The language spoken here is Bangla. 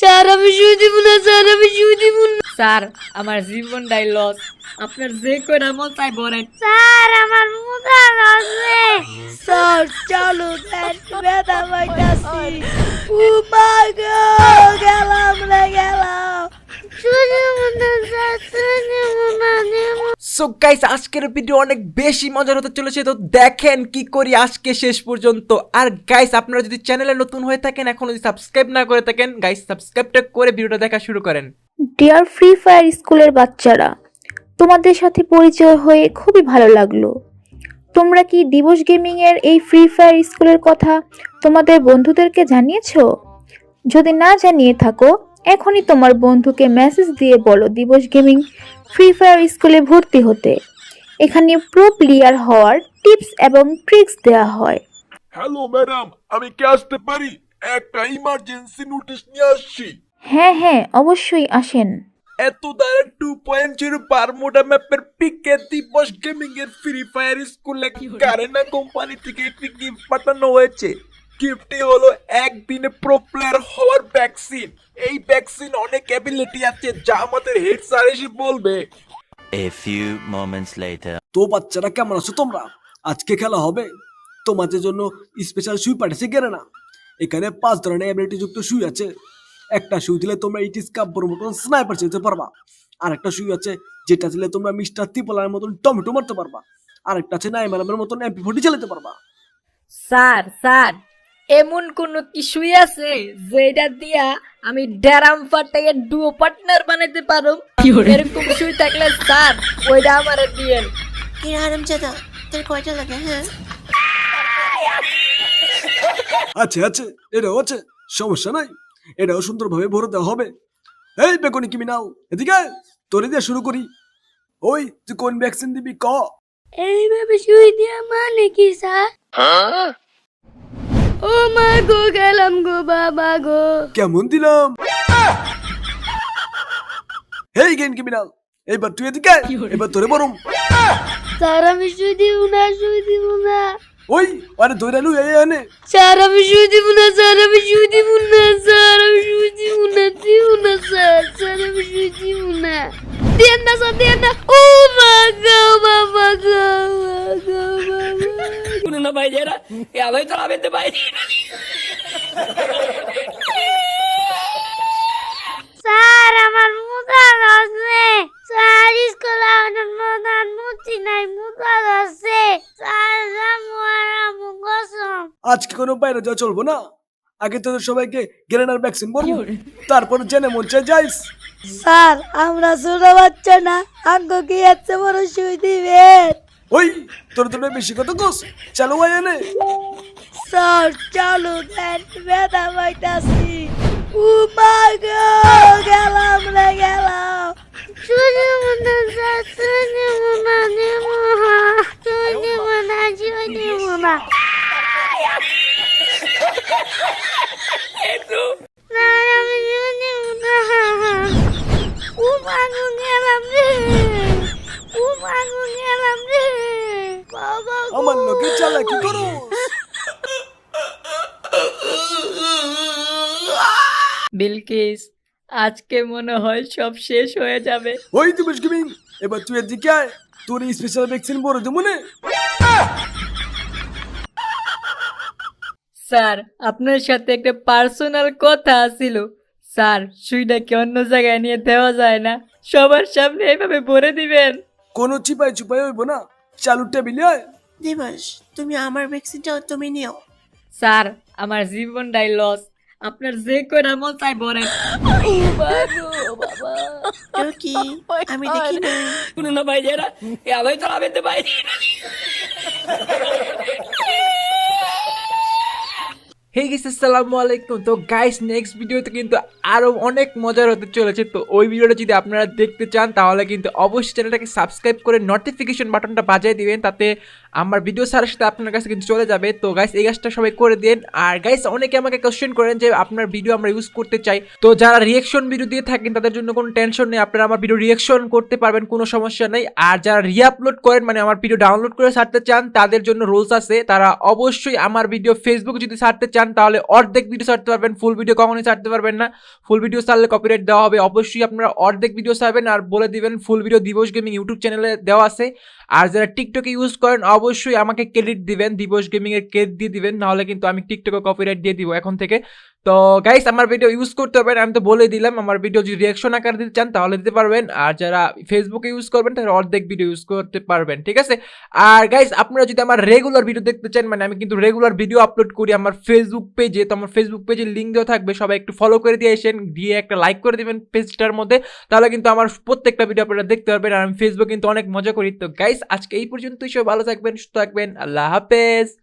স্যার আমি শুয়ে দিব না, স্যার আমি শুয়ে দিব না। স্যার আমার জীবনটাই লস, আপনার যে কয়টা মন চাই বলেন। স্যার আমার মুখা লাগছে। স্যার চালু দেন, ব্যথা পাইতাছি। ও মা গো, গেলাম রে গেলাম। সো গাইস, আজকের ভিডিও অনেক বেশি মজার হতে চলেছে, তো দেখেন কি করি আজকে শেষ পর্যন্ত। আর গাইস, আপনারা যদি চ্যানেলে নতুন হয়ে থাকেন, এখনো যদি সাবস্ক্রাইব না করে থাকেন, গাইস সাবস্ক্রাইবটা করে ভিডিওটা দেখা শুরু করেন। ডিয়ার ফ্রি ফায়ার স্কুলের বাচ্চারা, তোমাদের সাথে পরিচয় হয়ে খুবই ভালো লাগলো। তোমরা কি দিবস গেমিং এর এই ফ্রি ফায়ার স্কুলের কথা তোমাদের বন্ধুদেরকে জানিয়েছো? যদি না জানিয়ে থাকো, এখনই তোমার বন্ধুকে মেসেজ দিয়ে বলো দিবস গেমিং ফ্রি ফায়ার স্কুলে ভর্তি হতে। এখানে প্রো প্লেয়ার হওয়ার টিপস এবং ট্রিক্স দেওয়া হয়। হ্যালো ম্যাডাম, আমি কি আসতে পারি? একটা ইমার্জেন্সি নোটিশ নিয়ে আসছি। হ্যাঁ, অবশ্যই আসেন। এত দ্বারা 2.0 বারমুডা ম্যাপের পিকে দিবস গেমিং এর ফ্রি ফায়ার স্কুলে কারেনা কোম্পানি থেকে একটি গিফট পাঠানো হয়েছে। গিফটটি হলো একদিনে প্রো প্লেয়ার হওয়ার ভ্যাকসিন। এই ভ্যাকসিন অনেক অ্যাবিলিটি আছে যা আমাদের হেড স্যার এসে বলবে। A few moments later. তো বাচ্চারা কেমন আছো তোমরা? আজকে খেলা হবে। তোমাদের জন্য স্পেশাল সুই পাঠিয়েছে গেরেনা। এখানে 5 ধরনের অ্যাবিলিটি যুক্ত সুই আছে। একটা সুই দিলে তোমরা ইটিস কাব্যর মতন স্নাইপার চালাতে পারবা। আর একটা সুই আছে যেটা দিলে তোমরা মিস্টার ত্রিপলার মতন টমেটো মারতে পারবা। আর একটা আছে নাইমালামের মতন MP40 চালাতে পারবা। স্যার স্যার এমন কোন কিছুই আছে যেটা দিয়া আমি ড্যারাম ফাটাইয়ে ডুও পার্টনার বানাইতে পারো? এরকম সুই থাকলে স্যার ওইটা আমারে দিয়েন। কি আরাম চাদা, তোর কয়টা লাগে? হ্যাঁ আছে এটাও আছে, সমস্যা নাই। এটাও সুন্দরভাবে ভরে দেওয়া হবে। এই বেকনি ক্রিমিনাল, এদিকে আয়। তোরে দিয়ে শুরু করি। ওই তুই কোন ভ্যাকসিন দিবি ক? এইভাবে শুই দিয়া মানে কি স্যার? ও মা গো, গেলাম গো বাবা গো। কেমন দিলাম? হেই গেন ক্রিমিনাল, এবার তুই এদিকে আয়। এবার তোরে বরং। স্যার আমি শুই দিব না, শুই দিব না। ওই আরে ধরে লু এই আনে। স্যার আমি শুয়ে দিব না, স্যার আমি শুয়ে দিব না, স্যার আমি শুয়ে দিব না, দিব না স্যার, স্যার আমি শুয়ে দিব না। দেন না স্যার, দেন না। ও মা গো বাবা গো, গো বাবা। শুনুন না ভাই, যারা আলোই তো আবেতে ভাই। স্যার আমার মুখা লাগছে। স্যার স্কুলে আমার প্রধান মূর্তি নাই, মুখা লাগছে। স্যার রামু কসম। আজকে কোনো বাইরে যাওয়া চলবো না। আগে তোদের সবাইকে গেরেনার ভ্যাকসিন বলবো, তারপর জেনে মন চাই যাইস। স্যার আমরা ছোট বাচ্চা না, আঙ্গ কি এত বড় শুই দিবেন? ওই তোর তোর বেশি কত কোস চালু আয় এনে। স্যার চালু দেন, ব্যথা পাইতাছি। ও মা গো, গেলাম রে গেলাম। শুই দিব না স্যার, শুই দিব না, দিব না, শুই দিব না, শুই দিব না। স্যার আমি শুই দিব না। ও মা গো, গেলাম রে। ও মা গো, গেলাম রে। বাবা গো। আমার লোকে চালাকি করো। বিলকিস, আজকে মনে হয় সব শেষ হয়ে যাবে। ওই তুমি গেমিং, এবার তুই এদিকে আয়। তোর এই স্পেশাল ভ্যাকসিন বড় দেবো মনে। স্যার আপনার সাথে একটা পার্সোনাল কথা ছিল। স্যার সুইটাকে অন্য জায়গায় নিয়ে দেওয়া যায় না, সবার সামনে এইভাবে ভরে দিবেন। কোনো চিপাই চুপাই হইব না, চালু টেবিলে আয়। দিবস, তুমি আমার ভ্যাকসিনটাও তুমি নিও। স্যার আমার জীবনটাই লস, আপনার যে কয়টা মন চাই বলেন। কেউ কি আমি দেখি না। শুনুন না ভাই, যারা আলোই তো আবেতে ভাই। হে গাইস, আসসালামু আলাইকুম। তো গাইস, নেক্সট ভিডিওতে কিন্তু আরো অনেক মজার হতে চলেছে। তো ওই ভিডিওটা যদি আপনারা দেখতে চান তাহলে কিন্তু অবশ্যই চ্যানেলটাকে সাবস্ক্রাইব করে নোটিফিকেশন বাটনটা বাজিয়ে দিবেন, তাতে আমার ভিডিও সারার সাথে আপনার কাছে কিন্তু চলে যাবে। তো গাইস এই কাজটা সবাই করে দেন। আর গাইস অনেকে আমাকে কোশ্চেন করেন যে আপনার ভিডিও আমরা ইউজ করতে চাই। তো যারা রিয়াকশন ভিডিও দিয়ে থাকেন তাদের জন্য কোনো টেনশন নেই, আপনারা আমার ভিডিও রিয়াকশন করতে পারবেন, কোনো সমস্যা নেই। আর যারা রিআপলোড করেন, মানে আমার ভিডিও ডাউনলোড করে ছাড়তে চান, তাদের জন্য রুলস আছে। তারা অবশ্যই আমার ভিডিও ফেসবুকে যদি ছাড়তে চান চান তাহলে অর্ধেক ভিডিও ছাড়তে পারবেন, ফুল ভিডিও কখনোই ছাড়তে পারবেন না। ফুল ভিডিও ছাড়লে কপিরাইট দেওয়া হবে। অবশ্যই আপনারা অর্ধেক ভিডিও ছাড়বেন আর বলে দিবেন ফুল ভিডিও দিবস গেমিং ইউটিউব চ্যানেলে দেওয়া আছে। আর যারা টিকটকে ইউজ করেন অবশ্যই আমাকে ক্রেডিট দিবেন, দিবস গেমিং এর ক্রেডিট দিয়ে দিবেন, নাহলে কিন্তু আমি টিকটকে কপিরাইট দিয়ে দিব এখন থেকে। তো গাইস আমার ভিডিও ইউজ করতে পারবেন, আমি তো বলে দিলাম। আমার ভিডিও যদি রিয়াকশন আকার দিতে চান তাহলে দিতে পারবেন, আর যারা ফেসবুকে ইউজ করবেন তাহলে অর্ধেক ভিডিও ইউজ করতে পারবেন, ঠিক আছে। আর গাইস আপনারা যদি আমার রেগুলার ভিডিও দেখতে চান, মানে আমি কিন্তু রেগুলার ভিডিও আপলোড করি আমার ফেসবুক পেজে, তো আমার ফেসবুক পেজের লিঙ্ক দেওয়া থাকবে, সবাই একটু ফলো করে দিয়ে আসেন, দিয়ে একটা লাইক করে দিবেন পেজটার মধ্যে, তাহলে কিন্তু আমার প্রত্যেকটা ভিডিও আপনারা দেখতে পারবেন। আর আমি ফেসবুক কিন্তু অনেক মজা করি। তো গাইস আজকে এই পর্যন্তই, সবাই ভালো থাকবেন, সুস্থ থাকবেন, আল্লাহ হাফেজ।